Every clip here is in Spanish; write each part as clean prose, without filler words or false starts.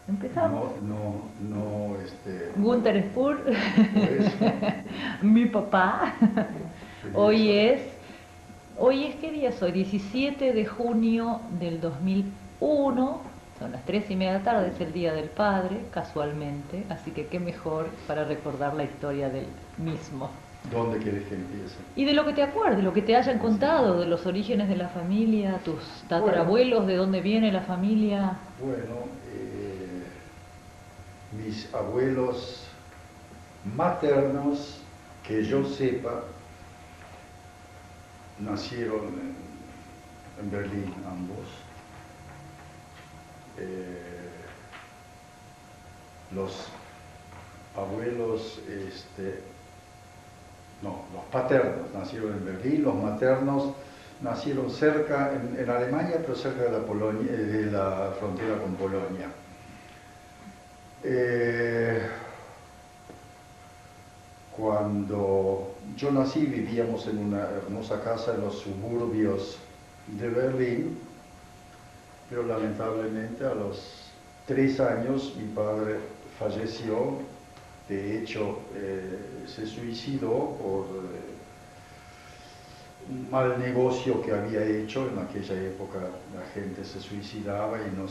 Empezamos. Günter Spur, Pues, mi papá. Hoy belleza. es, ¿qué día soy? 17 de junio del 2001. Son las 3:30 de la tarde, es el Día del Padre, casualmente. Así que qué mejor para recordar la historia del mismo. ¿Dónde quieres que empiece? Y de lo que te acuerdes, lo que te hayan contado, de los orígenes de la familia, tus Bueno, tatarabuelos, de dónde viene la familia. bueno, mis abuelos maternos, que yo sepa, nacieron en Berlín ambos. Los abuelos, no, los paternos nacieron en Berlín, los maternos nacieron cerca, en Alemania, pero cerca de de la frontera con Polonia. Cuando yo nací vivíamos en una hermosa casa en los suburbios de Berlín, pero lamentablemente a los 3 años mi padre falleció. De hecho, se suicidó por un mal negocio que había hecho. En aquella época la gente se suicidaba y no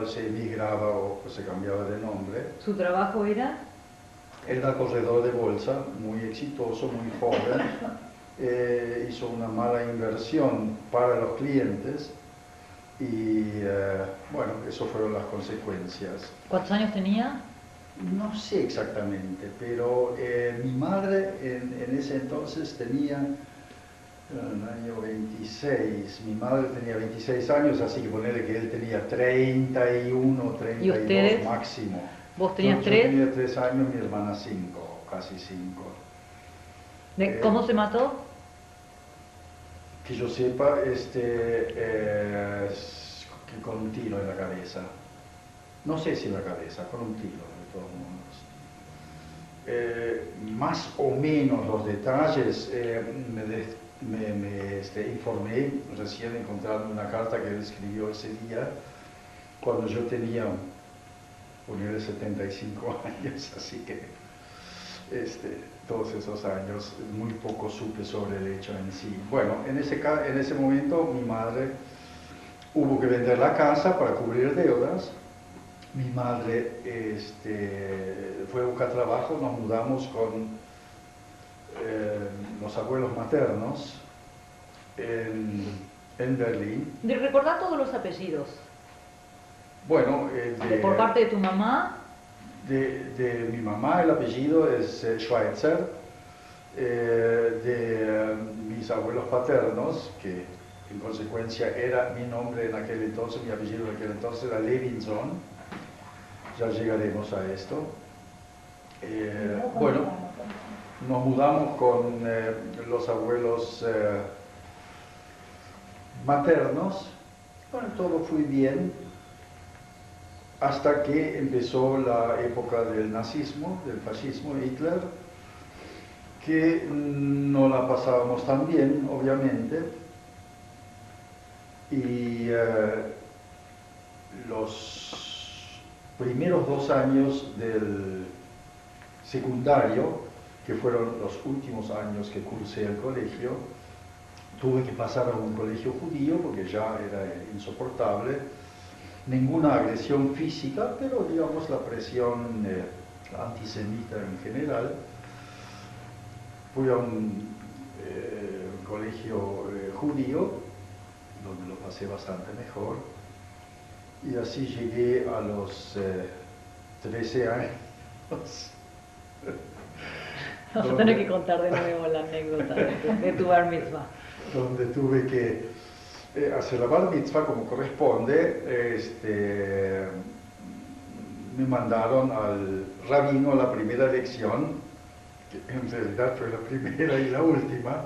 se emigraba o se cambiaba de nombre. ¿Su trabajo era? Él era corredor de bolsa, muy exitoso, muy joven. Hizo una mala inversión para los clientes y bueno, eso fueron las consecuencias. ¿Cuántos años tenía? No sé exactamente, pero mi madre en ese entonces tenía en el año 26, mi madre tenía 26 años, así que ponerle que él tenía 31, 32 ¿Y ustedes? máximo. ¿Vos tenías Yo 3? tenía 3 años, mi hermana 5, casi 5. ¿Cómo se mató? Que yo sepa, con un tiro en la cabeza. No sé si en la cabeza, con un tiro, de todos modos. Más o menos los detalles me informé recién encontrando una carta que él escribió ese día, cuando yo tenía, ponía 75 años, así que todos esos años muy poco supe sobre el hecho en sí. Bueno, en ese momento mi madre hubo que vender la casa para cubrir deudas. Mi madre fue a buscar trabajo, nos mudamos con los abuelos maternos en Berlín. Recordá todos los apellidos. Bueno, Por parte de tu mamá. de mi mamá el apellido es Schweitzer, de mis abuelos paternos, que en consecuencia era mi nombre en aquel entonces, mi apellido en aquel entonces era Levinson. Ya llegaremos a esto. Bueno, nos mudamos con los abuelos maternos. Bueno, todo fue bien hasta que empezó la época del nazismo, del fascismo, Hitler, que no la pasábamos tan bien, obviamente, y los primeros 2 años del secundario, que fueron los últimos años que cursé el colegio, tuve que pasar a un colegio judío porque ya era insoportable. Ninguna agresión física, pero digamos la presión antisemita en general. Fui a un colegio judío, donde lo pasé bastante mejor, y así llegué a los 13 años. Vas a tener que contar de nuevo la anécdota de tu bar mitzvah. Donde tuve que hacer la bar mitzvah como corresponde. Me mandaron al rabino a la primera lección, que en realidad fue la primera y la última,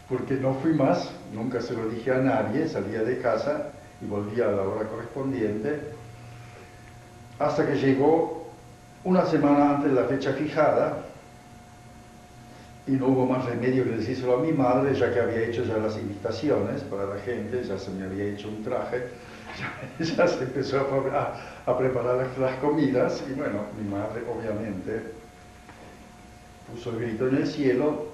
porque no fui más, nunca se lo dije a nadie, salía de casa y volvía a la hora correspondiente, hasta que llegó una semana antes de la fecha fijada, y no hubo más remedio que decírselo a mi madre, ya que había hecho ya las invitaciones para la gente, ya se me había hecho un traje. ya se empezó a preparar las comidas y bueno, mi madre obviamente puso el grito en el cielo.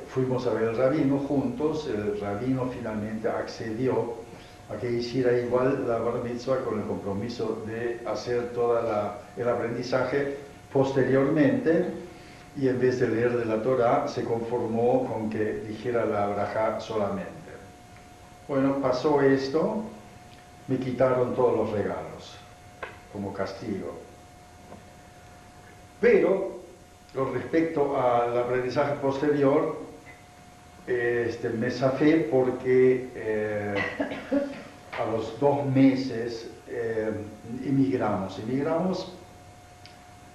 Fuimos a ver al rabino juntos. El rabino finalmente accedió a que hiciera igual la bar mitzvah con el compromiso de hacer todo el aprendizaje posteriormente, y en vez de leer de la Torá se conformó con que dijera la brajá solamente. Bueno, pasó esto, me quitaron todos los regalos como castigo. Pero con respecto al aprendizaje posterior, me zafé porque a los 2 meses emigramos,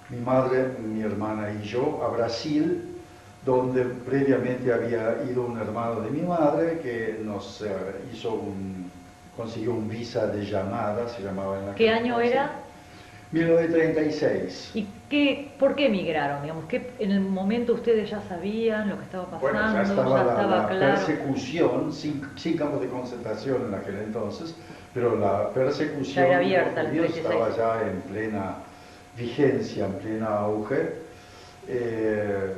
mi madre, mi hermana y yo, a Brasil, donde previamente había ido un hermano de mi madre que nos consiguió un visa de llamada, se llamaba en la ¿Qué año era? 1936. ¿Y por qué emigraron? Digamos, que en el momento ustedes ya sabían lo que estaba pasando, Bueno, ya estaba la claro. Persecución, sin campos de concentración en aquel entonces, pero la persecución ya era abierta, de los judíos estaba ya en plena vigencia, en plena auge,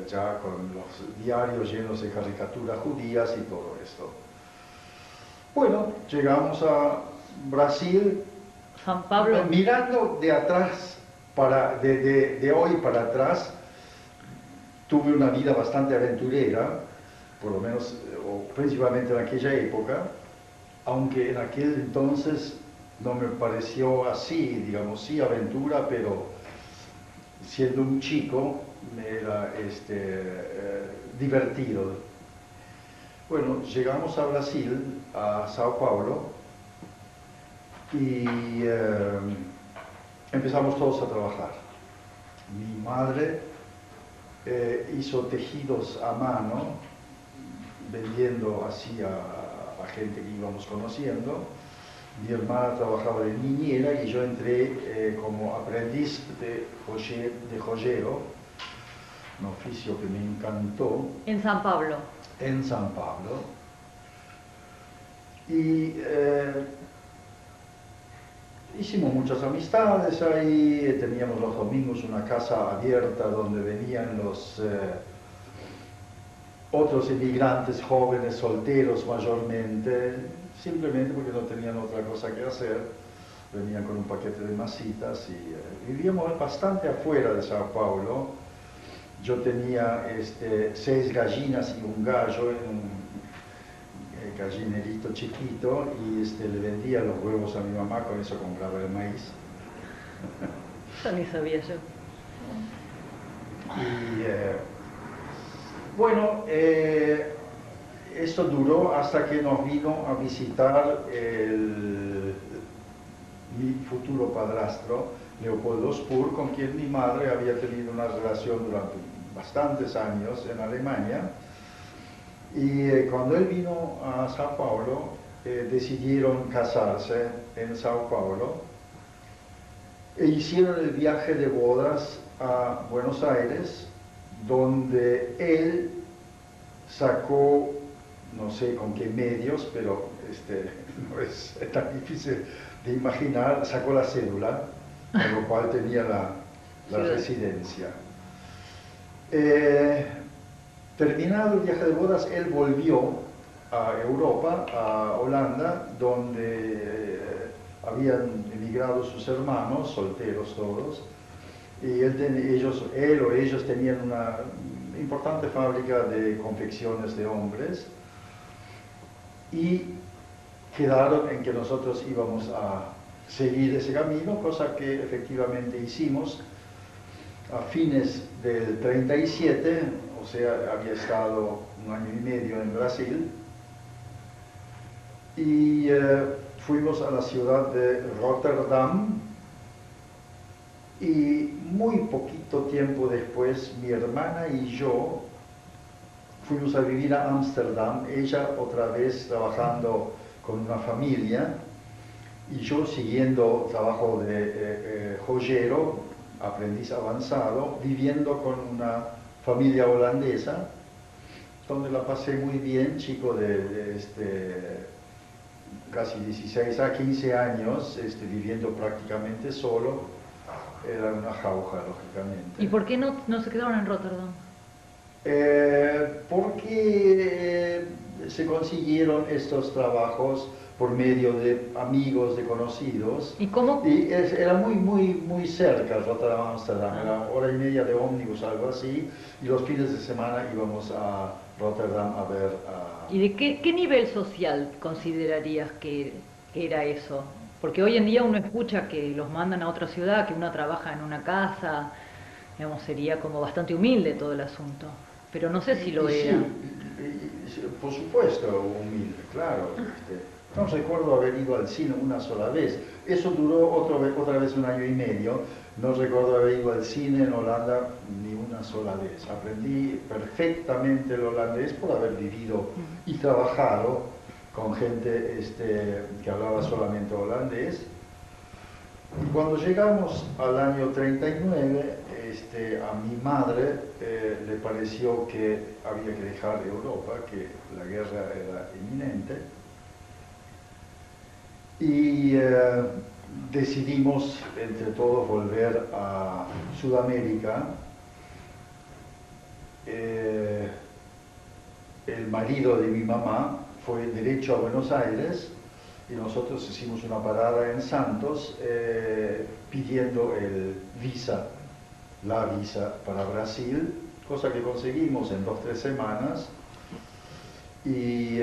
ya con los diarios llenos de caricaturas judías y todo esto. Bueno, llegamos a Brasil. San Pablo. Mirando de atrás, de hoy para atrás, tuve una vida bastante aventurera, por lo menos, o principalmente en aquella época, aunque en aquel entonces no me pareció así, digamos, sí aventura, pero siendo un chico me era divertido. Bueno, llegamos a Brasil, a Sao Paulo, y empezamos todos a trabajar. Mi madre hizo tejidos a mano, vendiendo así a gente que íbamos conociendo. Mi hermana trabajaba de niñera y yo entré como aprendiz de joyero, un oficio que me encantó. ¿En San Pablo? En San Pablo. Y hicimos muchas amistades ahí, teníamos los domingos una casa abierta donde venían los otros inmigrantes jóvenes, solteros mayormente, simplemente porque no tenían otra cosa que hacer, venían con un paquete de masitas y vivíamos bastante afuera de Sao Paulo. Yo tenía 6 gallinas y un gallo en un gallinerito chiquito y le vendía los huevos a mi mamá, con eso compraba el maíz. Eso ni sabía yo. Y bueno, esto duró hasta que nos vino a visitar mi futuro padrastro, Leopoldo Spur, con quien mi madre había tenido una relación durante bastantes años en Alemania. Y cuando él vino a Sao Paulo, decidieron casarse en Sao Paulo e hicieron el viaje de bodas a Buenos Aires, donde él sacó, no sé con qué medios, pero no es tan difícil de imaginar, sacó la cédula, con lo cual tenía la residencia. Terminado el viaje de bodas, él volvió a Europa, a Holanda, donde habían emigrado sus hermanos, solteros todos, y ellos tenían una importante fábrica de confecciones de hombres, y quedaron en que nosotros íbamos a seguir ese camino, cosa que efectivamente hicimos. A fines del 37, o sea, había estado 1 año y medio en Brasil, y fuimos a la ciudad de Rotterdam, y muy poquito tiempo después mi hermana y yo fuimos a vivir a Ámsterdam, ella otra vez trabajando con una familia y yo siguiendo trabajo de joyero, aprendiz avanzado, viviendo con una familia holandesa, donde la pasé muy bien, chico de casi 16 a 15 años viviendo prácticamente solo. Era una jauja, lógicamente. ¿Y por qué no se quedaron en Rotterdam? Porque se consiguieron estos trabajos por medio de amigos, de conocidos. ¿Y cómo? Y era muy cerca Rotterdam, Ámsterdam, era hora y media de ómnibus, algo así, y los fines de semana íbamos a Rotterdam a ver a... ¿Y de qué nivel social considerarías que era eso? Porque hoy en día uno escucha que los mandan a otra ciudad, que uno trabaja en una casa, digamos, sería como bastante humilde todo el asunto. Pero no sé si lo Sí, era. por supuesto, humilde, claro. No recuerdo haber ido al cine una sola vez. Eso duró otra vez un año y medio. No recuerdo haber ido al cine en Holanda ni una sola vez. Aprendí perfectamente el holandés por haber vivido y trabajado con gente que hablaba solamente holandés. Y cuando llegamos al año 39, a mi madre le pareció que había que dejar Europa, que la guerra era inminente, y decidimos entre todos volver a Sudamérica. El marido de mi mamá fue derecho a Buenos Aires y nosotros hicimos una parada en Santos pidiendo la visa para Brasil, cosa que conseguimos en 2 o 3 semanas, y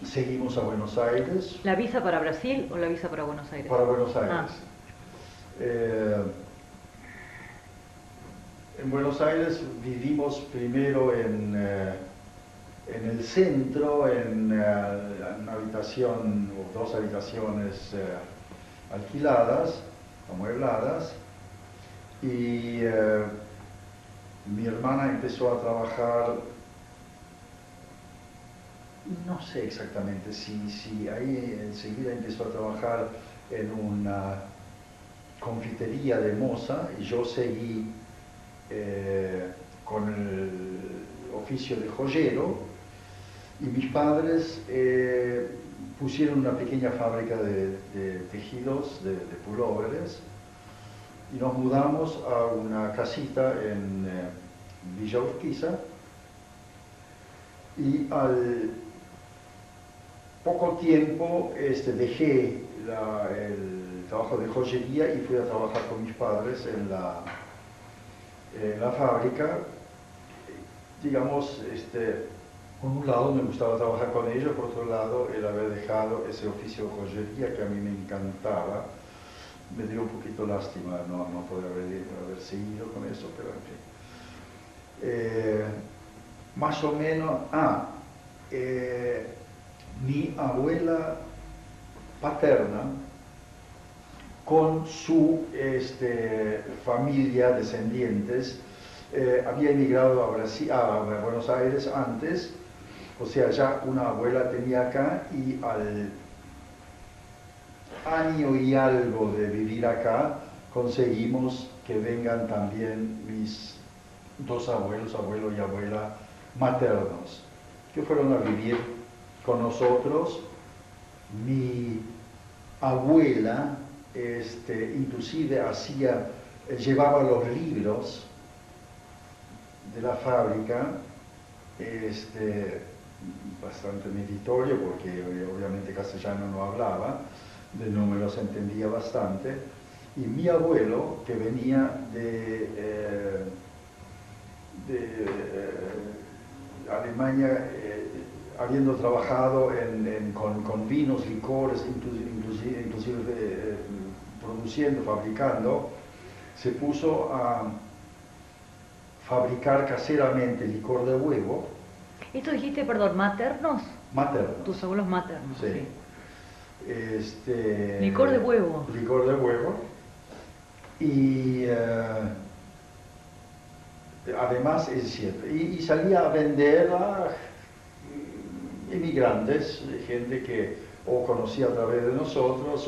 seguimos a Buenos Aires. ¿La visa para Brasil o la visa para Buenos Aires? Para Buenos Aires. En Buenos Aires vivimos primero en el centro, en una habitación o 2 habitaciones alquiladas, amuebladas, y mi hermana empezó a trabajar, no sé exactamente si ahí enseguida empezó a trabajar en una confitería de moza, y yo seguí con el oficio de joyero, y mis padres pusieron una pequeña fábrica de tejidos, de pulóveres, y nos mudamos a una casita en Villa Urquiza, y al poco tiempo dejé el trabajo de joyería y fui a trabajar con mis padres en la fábrica. Digamos, por un lado me gustaba trabajar con ellos, por otro lado el haber dejado ese oficio de joyería que a mí me encantaba. Me dio un poquito lástima no poder haber seguido con eso, pero en fin. Más o menos, mi abuela paterna con su familia, descendientes, había emigrado a Buenos Aires antes, o sea, ya una abuela tenía acá, y al año y algo de vivir acá, conseguimos que vengan también mis 2 abuelos, abuelo y abuela maternos, que fueron a vivir con nosotros. Mi abuela inclusive llevaba los libros de la fábrica, bastante meritorio porque obviamente castellano no hablaba, no me los entendía bastante, y mi abuelo, que venía de Alemania, habiendo trabajado con vinos, licores, inclusive produciendo, fabricando, se puso a fabricar caseramente licor de huevo. ¿Esto dijiste, perdón, maternos? Maternos. Tus abuelos maternos, Sí. Licor de huevo. Licor de huevo. Y además, es cierto, y salía a vender a inmigrantes, gente que o conocía a través de nosotros,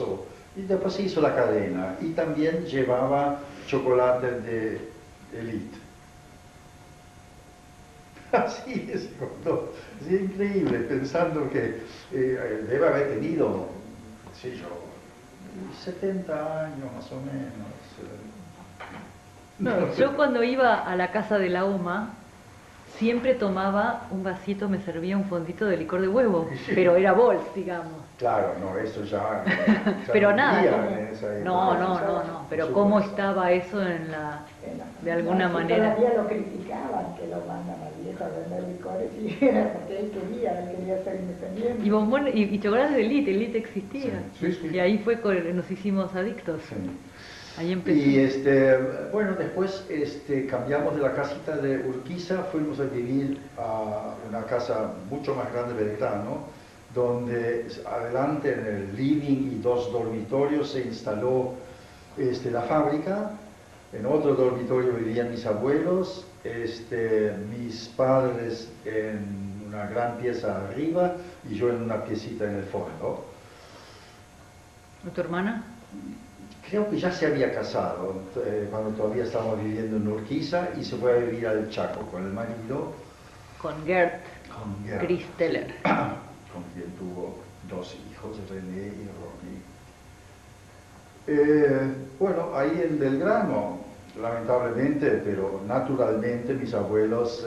y después hizo la cadena, y también llevaba chocolate de Elite. Así es, contó. Es increíble, pensando que debe haber tenido, qué sé yo, 70 años más o menos. No, yo cuando iba a la casa de la OMA, siempre tomaba un vasito, me servía un fondito de licor de huevo, pero era bols, digamos. Claro, no, eso ya, Pero no nada, vivía ¿cómo? en esa época. No, pero Por ¿cómo supuesto. estaba eso en la, de alguna Sí, manera? todavía lo criticaban, que lo mandan al viejo a vender licores, y era porque él quería ser independiente. Y bombones, y chocolates de Elite existía. Sí, sí, sí. Y ahí fue cuando nos hicimos adictos. Sí. Ahí empezó. Y bueno, después cambiamos de la casita de Urquiza, fuimos a vivir a una casa mucho más grande de Belgrano, donde adelante en el living y 2 dormitorios se instaló la fábrica. En otro dormitorio vivían mis abuelos, mis padres en una gran pieza arriba y yo en una piecita en el fondo. ¿Y tu hermana? Creo que ya se había casado cuando todavía estábamos viviendo en Urquiza y se fue a vivir al Chaco con el marido. Con Gert Gerd, Christeler. con quien tuvo 2 hijos, René y Ronnie. Bueno, ahí en Belgrano, lamentablemente, pero naturalmente, mis abuelos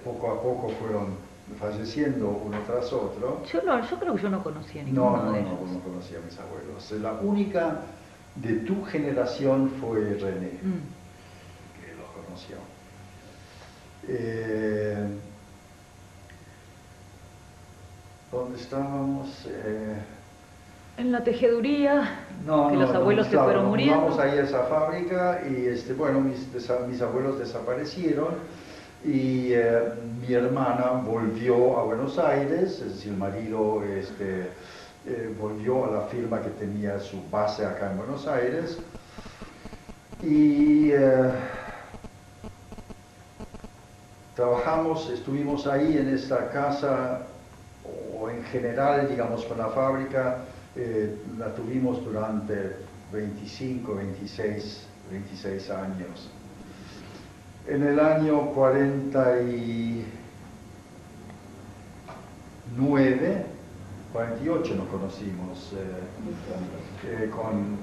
poco a poco fueron falleciendo uno tras otro. Yo creo que yo no conocía a ninguno de ellos. No conocía a mis abuelos. La única de tu generación fue René, que los conoció. ¿Dónde estábamos? En la tejeduría, que los abuelos se claro, fueron muriendo. Vamos ahí a esa fábrica y bueno, mis abuelos desaparecieron y mi hermana volvió a Buenos Aires, es decir, el marido volvió a la firma que tenía su base acá en Buenos Aires y estuvimos ahí en esta casa, o en general, digamos, con la fábrica, la tuvimos durante 25, 26 años. En el año 49, 48 nos conocimos con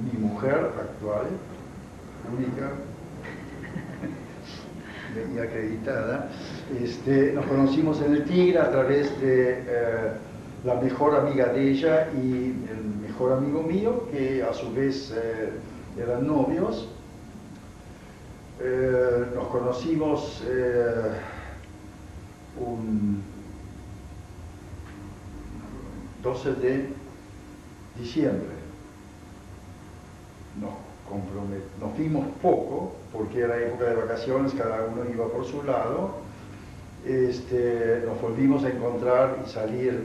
mi mujer actual, única y acreditada. Nos conocimos en el Tigre a través de la mejor amiga de ella y el mejor amigo mío, que a su vez eran novios. Nos conocimos un 12 de diciembre. Nos vimos poco, porque era época de vacaciones, cada uno iba por su lado. Nos volvimos a encontrar y salir,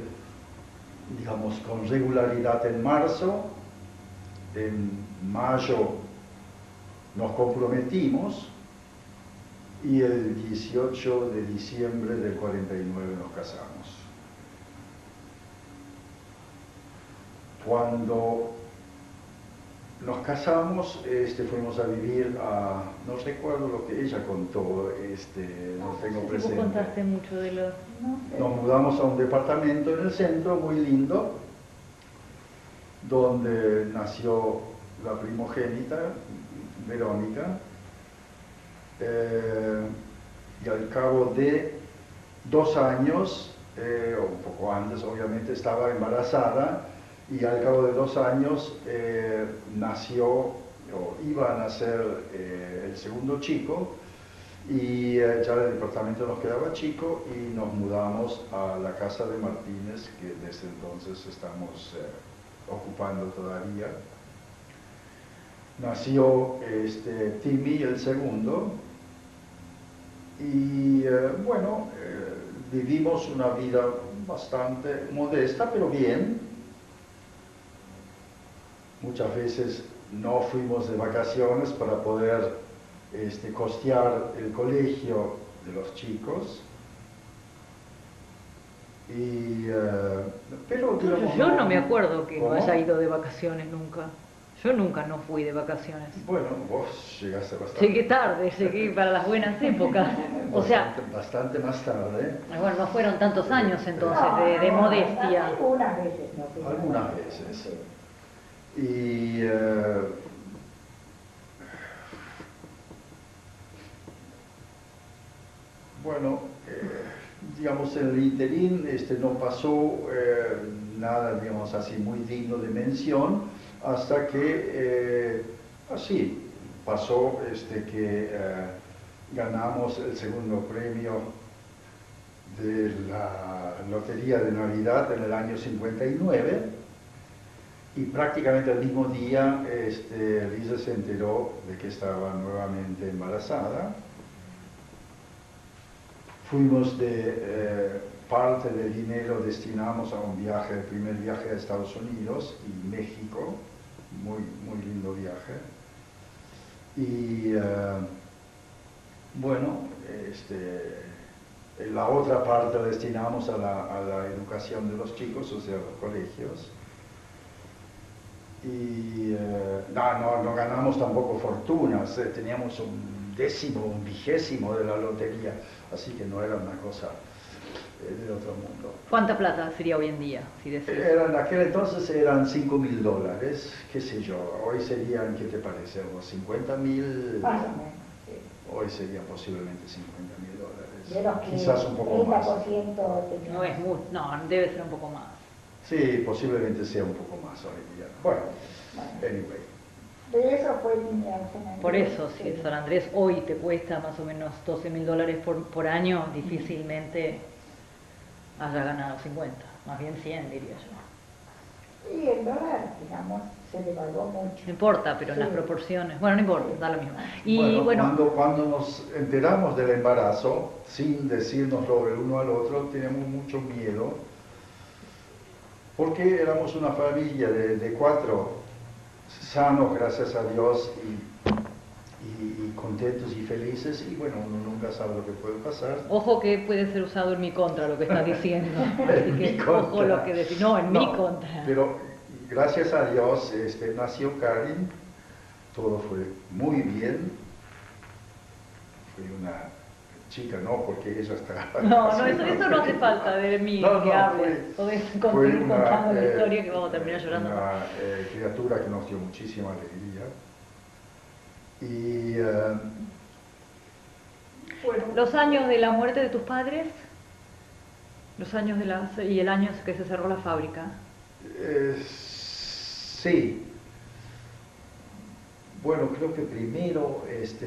digamos, con regularidad en marzo. En mayo nos comprometimos y el 18 de diciembre del 49 nos casamos. Cuando nos casamos, fuimos a vivir a, no recuerdo lo que ella contó, no tengo presente. Vos contaste mucho de los... No sé. Nos mudamos a un departamento en el centro, muy lindo, donde nació la primogénita, Verónica, y al cabo de 2 años, o un poco antes obviamente, estaba embarazada, y al cabo de 2 años nació, o iba a nacer el segundo chico, y ya el departamento nos quedaba chico y nos mudamos a la casa de Martínez, que desde entonces estamos ocupando todavía. Nació Timmy, el segundo, y bueno, vivimos una vida bastante modesta, pero bien. Muchas veces no fuimos de vacaciones para poder costear el colegio de los chicos. Pero digamos, Yo no me acuerdo que no ¿Cómo? haya ido de vacaciones nunca. Yo nunca no fui de vacaciones. Bueno, vos llegaste bastante. Llegué tarde, llegué para las buenas épocas. O sea, bastante más tarde. bueno, no fueron tantos años entonces No, de no, modestia. Algunas veces no fui. Algunas veces. Sí. Y bueno, digamos, en el interín no pasó nada, digamos, así muy digno de mención, hasta que, así, pasó que ganamos el segundo premio de la Lotería de Navidad en el año 59, y prácticamente al mismo día Lisa se enteró de que estaba nuevamente embarazada. Fuimos parte del dinero destinamos a un viaje, el primer viaje a Estados Unidos y México, muy lindo viaje. Y bueno, la otra parte la destinamos a la educación de los chicos, o sea, a los colegios. Y no ganamos tampoco fortunas, teníamos un décimo, un vigésimo de la lotería, así que no era una cosa de otro mundo. ¿Cuánta plata sería hoy en día, si decís? En aquel entonces eran $5.000, qué sé yo, hoy serían, ¿qué te parece? ¿Unos 50.000? Más o menos, sí. Hoy serían posiblemente $50.000, De los que quizás un poco más. 30% tenía. No es mucho, no, debe ser un poco más. Sí, posiblemente sea un poco más hoy día. Bueno, anyway. De eso fue mi San Por Andrés. eso, si San Andrés hoy te cuesta más o menos $12.000 por año, difícilmente haya ganado 50, más bien 100 diría yo. Y el dólar, digamos, se devaluó mucho. No importa, pero en las Sí. proporciones, bueno, no importa, da lo mismo. Y bueno, Cuando nos enteramos del embarazo, sin decírnoslo el uno al otro, teníamos mucho miedo, porque éramos una familia de 4 sanos, gracias a Dios, y contentos y felices, y bueno, uno nunca sabe lo que puede pasar. ojo que puede ser usado en mi contra lo que estás diciendo. Así En que mi ojo contra. lo que decís. No, en mi contra. Pero gracias a Dios nació Karin, todo fue muy bien. Fue una chica, no, porque ella está... No, eso no hace falta de mí No, que no, hables. fue Podés continuar contando la eh, historia que vamos a terminar llorando. Una criatura que nos dio muchísima alegría. Y bueno, Los años de la muerte de tus padres, los años y el año que se cerró la fábrica. sí. Bueno, creo que primero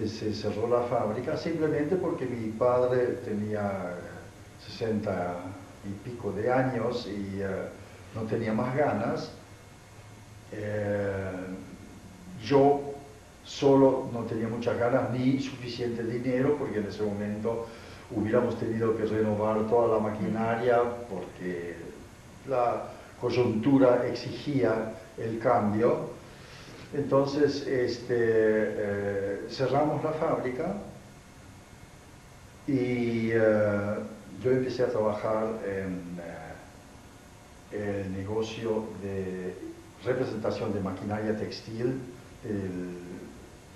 se cerró la fábrica simplemente porque mi padre tenía 60 y pico de años y no tenía más ganas. Yo solo no tenía muchas ganas ni suficiente dinero, porque en ese momento hubiéramos tenido que renovar toda la maquinaria porque la coyuntura exigía el cambio. Entonces cerramos la fábrica y yo empecé a trabajar en el negocio de representación de maquinaria textil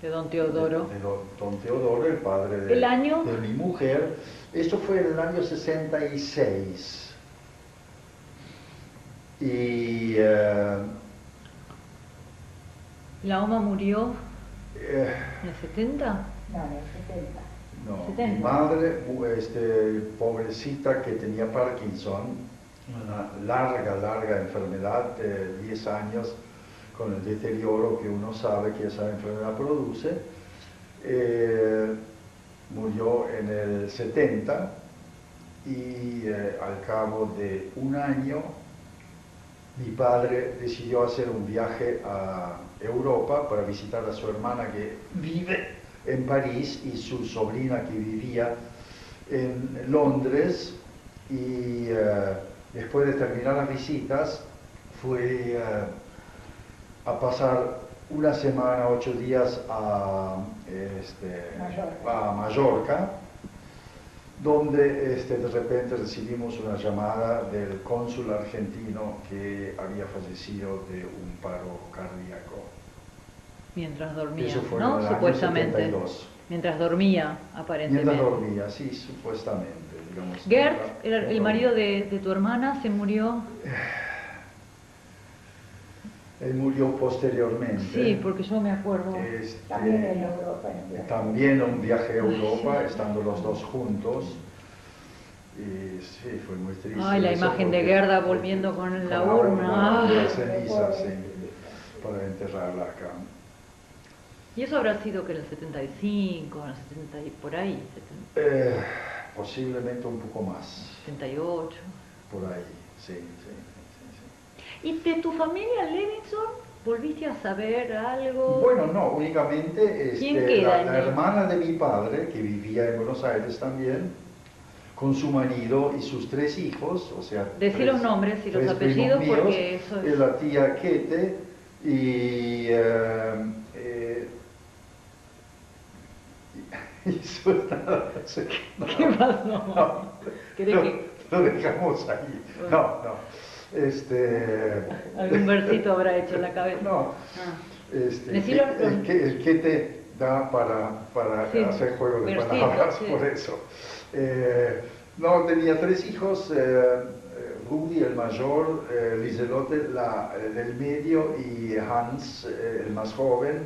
De don Teodoro. de don Teodoro, el padre ¿El año? de mi mujer. Esto fue en el año 66. Y ¿La OMA murió eh, en el 70? No, en el 70. no, 70. mi madre, pobrecita, que tenía Parkinson, una larga enfermedad de 10 años, con el deterioro que uno sabe que esa enfermedad produce, murió en el 70 y al cabo de un año mi padre decidió hacer un viaje a Europa para visitar a su hermana que vive en París y su sobrina que vivía en Londres, y después de terminar las visitas fue a pasar una semana, 8 días a Mallorca, donde de repente recibimos una llamada del cónsul argentino que había fallecido de un paro cardíaco. Mientras dormía, Eso fue ¿no? en el año Supuestamente. 72. Mientras dormía, aparentemente. Mientras dormía, sí, supuestamente. Digamos, Gert, el marido de tu hermana, se murió. Él murió posteriormente. Sí, porque yo me acuerdo. También en Europa. También un viaje a Europa, estando los dos juntos. Y sí, fue muy triste. Ay, la eso imagen de porque- Gerda volviendo con la con urna. de Ah. las cenizas, sí, para enterrarla acá. Y eso habrá sido que en el 75, en el 70 y por ahí, 70, Posiblemente un poco más, 78. por ahí, sí. ¿Y de tu familia Levinson volviste a saber algo? Bueno, no, únicamente ¿Quién queda la en el- hermana de mi padre, que vivía en Buenos Aires también, con su marido y sus 3 hijos, o sea... Decí los nombres y los 3 apellidos, primos míos, porque eso es- la tía Kete y... y su nada, no sé, no, ¿Qué pasó? no, ¿Querés lo, que- lo dejamos ahí. Bueno. No. Algún versito habrá hecho en la cabeza. No. Ah. Que- Decí los- el que te da para Sí, hacer juego de versito, palabras, sí. por eso. No, tenía 3 hijos, Rudi el mayor, Liselotte del medio y Hans el más joven.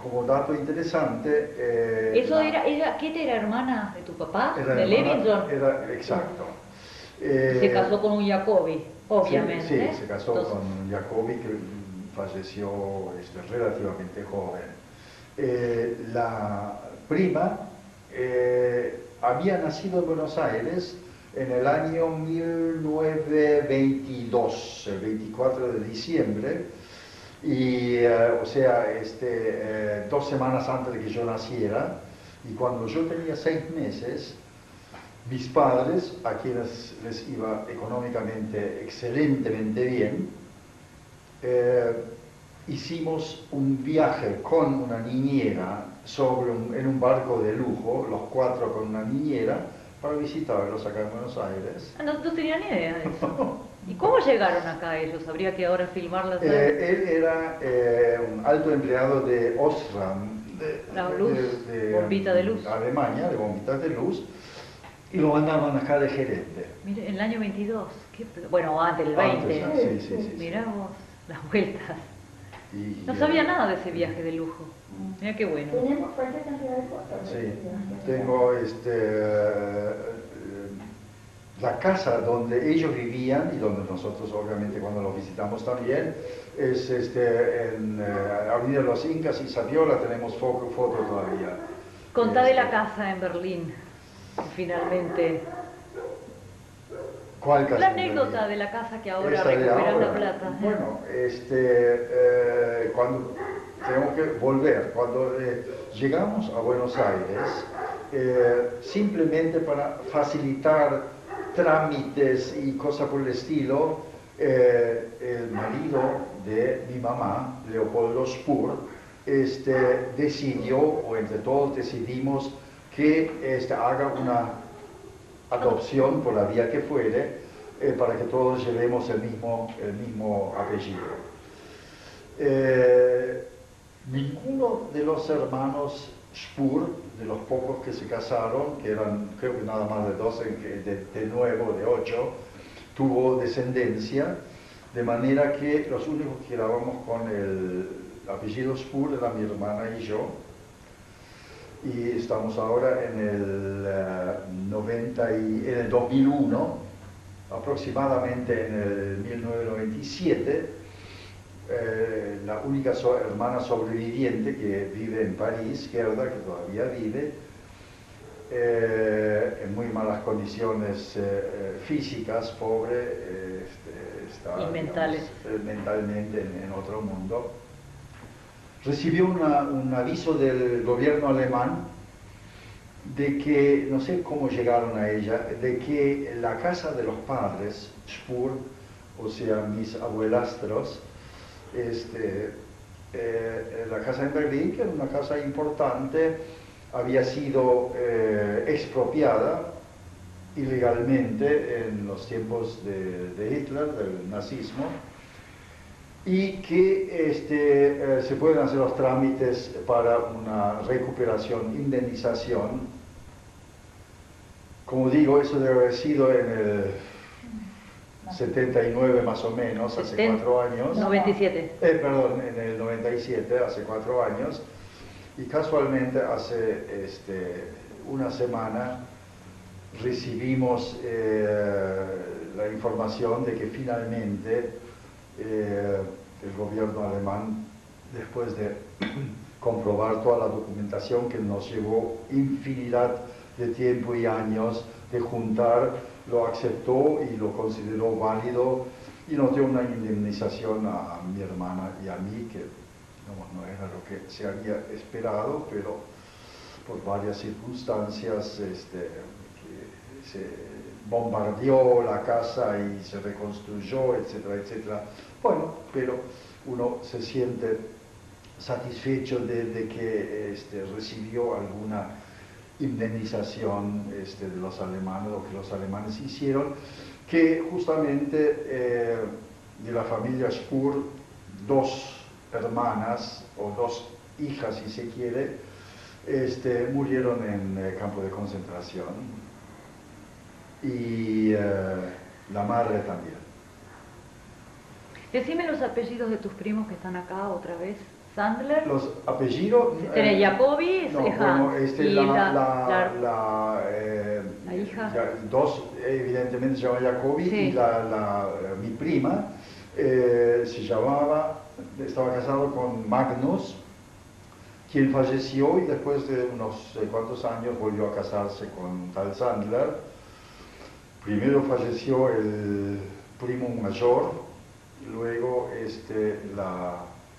Como dato interesante... Eso era, ¿Kete era hermana de tu papá? era ¿De hermana- Levinson? Era, exacto. Se casó con un Jacobi, obviamente. Sí, se casó Entonces, con Jacobi, que falleció relativamente joven. La prima había nacido en Buenos Aires en el año 1922, el 24 de diciembre, y o sea, 2 semanas antes de que yo naciera, y cuando yo tenía 6 meses, mis padres, a quienes les iba económicamente excelentemente bien, hicimos un viaje con una niñera en un barco de lujo, los 4 con una niñera, para visitarlos acá en Buenos Aires. no tenía ni idea de eso. ¿Y cómo llegaron acá ellos? Habría que ahora filmarlas. Él era un alto empleado de Osram, La luz, bombita de luz. Alemania, de bombitas de luz, y lo mandaron acá de gerente. Mire, en el año 22. Bueno, antes del 20. Antes, sí. Mirá vos, las vueltas. Y, No sabía nada de ese viaje de lujo. Mira qué bueno. Tenemos cualquier cantidad de fotos. Sí, tengo la casa donde ellos vivían y donde nosotros obviamente cuando los visitamos también es en Avenida Los Incas y Saviola, tenemos foto todavía. Contá de la casa en Berlín, finalmente. ¿Cuál casa? La en anécdota Berlín? de la casa que ahora Esta de recuperas ahora. la plata. Bueno, cuando tenemos que volver, cuando llegamos a Buenos Aires, simplemente para facilitar trámites y cosas por el estilo, el marido de mi mamá, Leopoldo Spur, decidió, o entre todos decidimos, que haga una adopción por la vía que fuere, para que todos llevemos el mismo apellido. Ninguno de los hermanos Spur, de los pocos que se casaron, que eran creo que nada más de 12, de nuevo, de 8, tuvo descendencia, de manera que los únicos que quedábamos con el apellido Spur era mi hermana y yo. Y estamos ahora en en el 2001, aproximadamente en el 1997, la única hermana sobreviviente que vive en París, Gerda, que todavía vive, en muy malas condiciones físicas, pobre, está Y mentales. digamos, mentalmente en otro mundo. Recibió un aviso del gobierno alemán de que, no sé cómo llegaron a ella, de que la casa de los padres, Spur, o sea, mis abuelastros, la casa en Berlín, que era una casa importante, había sido expropiada ilegalmente en los tiempos de Hitler, del nazismo, y que se pueden hacer los trámites para una recuperación, indemnización. Como digo, eso debe haber sido en el 79 más o menos, hace 4 años. 97. Perdón, en el 97, hace 4 años. Y casualmente hace una semana recibimos la información de que finalmente el gobierno alemán, después de comprobar toda la documentación que nos llevó infinidad de tiempo y años de juntar, lo aceptó y lo consideró válido y nos dio una indemnización a mi hermana y a mí, que no era lo que se había esperado, pero por varias circunstancias que se bombardeó la casa y se reconstruyó, etcétera, etcétera. Bueno, pero uno se siente satisfecho de que recibió alguna indemnización de los alemanes, lo que los alemanes hicieron, que justamente de la familia Spur, 2 hermanas o 2 hijas, si se quiere, murieron en campo de concentración, y la madre también. Decime los apellidos de tus primos que están acá otra vez. Sandler. Los apellidos. Tenés Jacobi, no, bueno, y la hija. 2 evidentemente se llama Jacobi, Sí. y mi prima estaba casado con Magnus, quien falleció y después de unos cuantos años volvió a casarse con tal Sandler. Primero falleció el primo mayor, luego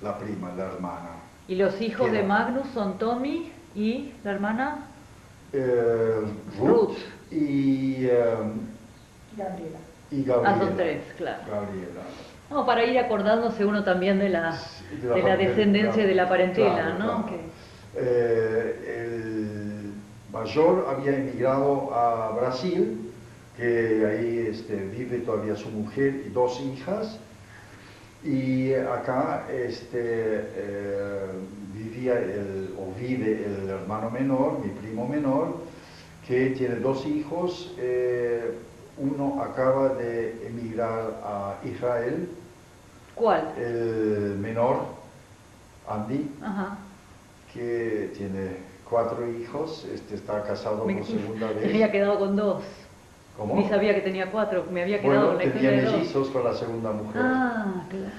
la prima, la hermana. Y los hijos ¿Quién? de Magnus son Tommy y la hermana Ruth y Gabriela. Gabriela. son 3, claro. Gabriela. No, para ir acordándose uno también de la descendencia, de la parentela, claro, ¿no? claro. El mayor había emigrado a Brasil, que ahí vive todavía su mujer y 2 hijas, y acá vive el hermano menor, mi primo menor, que tiene 2 hijos. Uno acaba de emigrar a Israel. ¿Cuál? El menor, Andy, Ajá. que tiene 4 hijos, está casado por segunda vez. Me había quedado con 2. ¿Cómo? Ni sabía que tenía 4, me había quedado con la tenía historia de 2. mellizos con la segunda mujer. Ah, claro.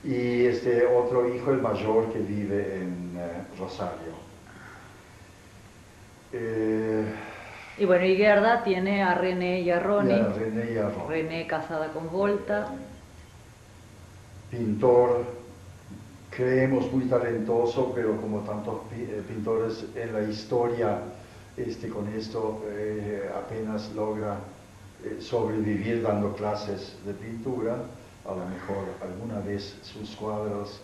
Y otro hijo, el mayor, que vive en Rosario. Y bueno, y Gerda tiene a René y a Ronnie. Y a René y a Ronnie. René casada con Volta. Pintor, creemos muy talentoso, pero como tantos pintores en la historia, con esto apenas logra sobrevivir dando clases de pintura. A lo mejor alguna vez sus cuadros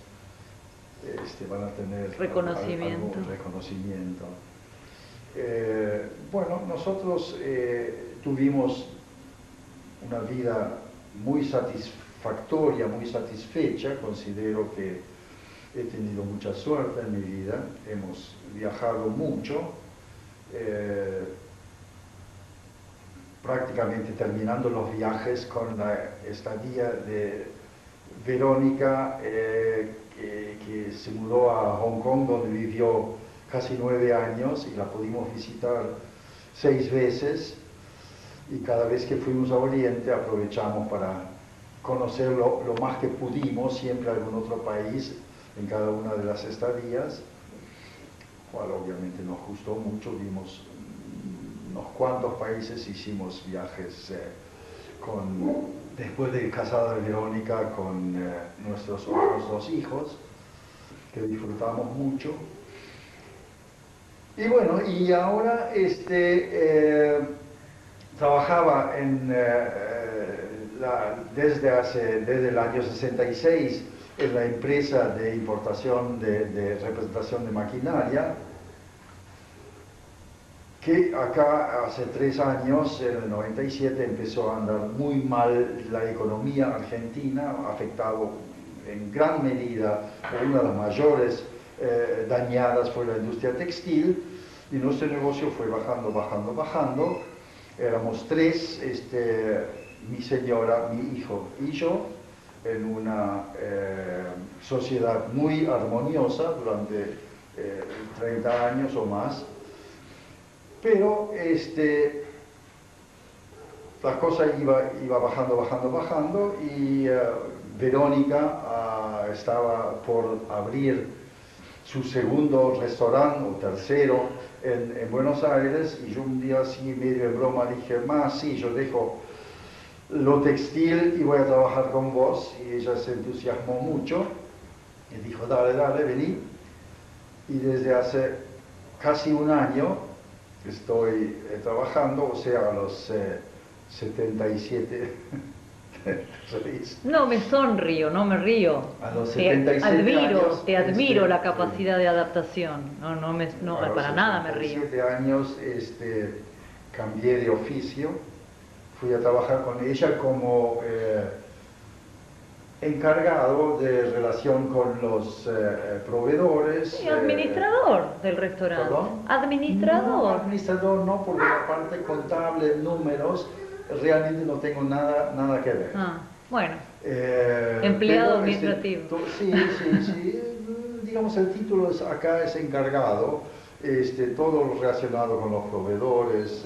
van a tener Reconocimiento. algún reconocimiento. Bueno, nosotros tuvimos una vida muy satisfactoria, muy satisfecha. Considero que he tenido mucha suerte en mi vida, hemos viajado mucho, prácticamente terminando los viajes con la estadía de Verónica, que se mudó a Hong Kong, donde vivió casi 9 años, y la pudimos visitar 6 veces, y cada vez que fuimos a Oriente aprovechamos para conocer lo más que pudimos, siempre algún otro país en cada una de las estadías, cual obviamente nos gustó mucho. Vimos unos cuantos países, hicimos viajes después de casada de Verónica, con nuestros otros 2 hijos, que disfrutamos mucho. Y bueno, y ahora trabajaba desde el año 66 en la empresa de importación de representación de maquinaria, que acá hace 3 años, en el 97, empezó a andar muy mal la economía argentina, afectado en gran medida, una de las mayores dañadas fue la industria textil, y nuestro negocio fue bajando, bajando, bajando. Éramos tres, mi señora, mi hijo y yo, en una sociedad muy armoniosa durante 30 años o más, pero la cosa iba bajando, bajando, bajando, y Verónica estaba por abrir su segundo restaurante o tercero en Buenos Aires, y yo un día así medio de broma dije, sí, yo dejo lo textil y voy a trabajar con vos, y ella se entusiasmó mucho y dijo, dale, dale, vení, y desde hace casi un año estoy trabajando, o sea, a los 77. No me sonrío, no me río. A los 77 años, te admiro la capacidad de adaptación. No, para nada me río. A los 77 años cambié de oficio, fui a trabajar con ella como encargado de relación con los proveedores. Sí, administrador del restaurante. ¿Perdón? Administrador. No, administrador no, porque la parte contable, números, realmente no tengo nada que ver. Bueno, empleado pero administrativo. Sí, digamos el título acá es encargado, todo lo relacionado con los proveedores,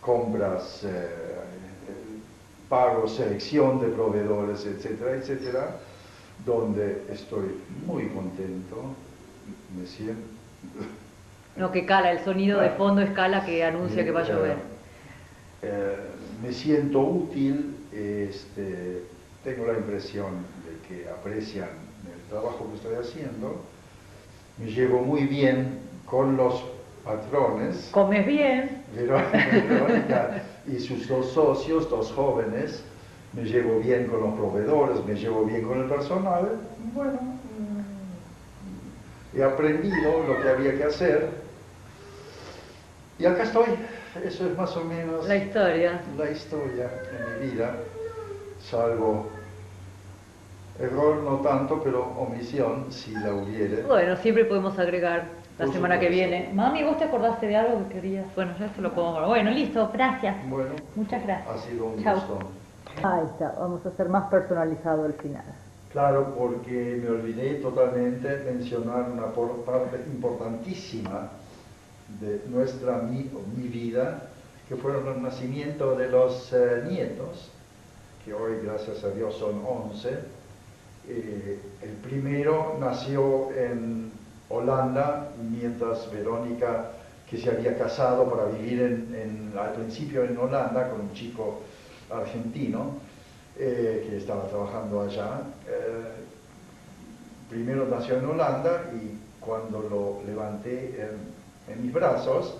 compras, pagos, selección de proveedores, etcétera, etcétera, donde estoy muy contento, me siento... No, que cala, el sonido de fondo escala que anuncia que va a llover. Me siento útil, tengo la impresión de que aprecian el trabajo que estoy haciendo, me llevo muy bien con los patrones. ¿Comes bien? Verónica y sus dos socios, dos jóvenes, me llevo bien con los proveedores, me llevo bien con el personal. Bueno, he aprendido lo que había que hacer y acá estoy. Eso es más o menos la historia de mi vida, salvo error no tanto, pero omisión si la hubiere. Bueno, siempre podemos agregar la Por semana que supuesto. viene. Mami, ¿vos te acordaste de algo que querías? Bueno, ya esto lo podemos hablar. Bueno, listo, gracias. Bueno, Muchas gracias. ha sido un Chau. gusto. Ahí está, vamos a hacer más personalizado el final. Claro, porque me olvidé totalmente mencionar una parte importantísima de mi vida, que fueron el nacimiento de los nietos, que hoy gracias a Dios son 11. El primero nació en Holanda, mientras Verónica, que se había casado para vivir al principio en Holanda con un chico argentino, que estaba trabajando allá. Primero nació en Holanda, y cuando lo levanté en mis brazos,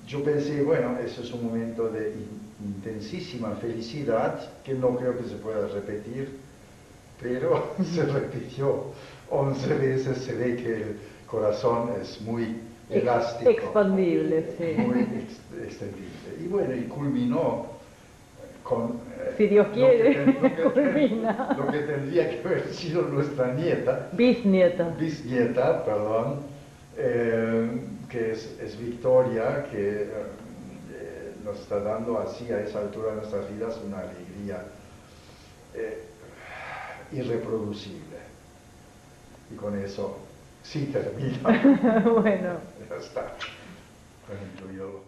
yo pensé, bueno, eso es un momento de intensísima felicidad que no creo que se pueda repetir, pero se repitió 11 veces. Se ve que el corazón es muy elástico, expandible, sí. muy extendible. Y bueno, y culminó con si Dios quiere, culmina lo que tendría que haber sido nuestra bisnieta, perdón, que es Victoria, que nos está dando así a esa altura de nuestras vidas una alegría irreproducible. Y con eso sí termino. Bueno. Ya está. Incluido los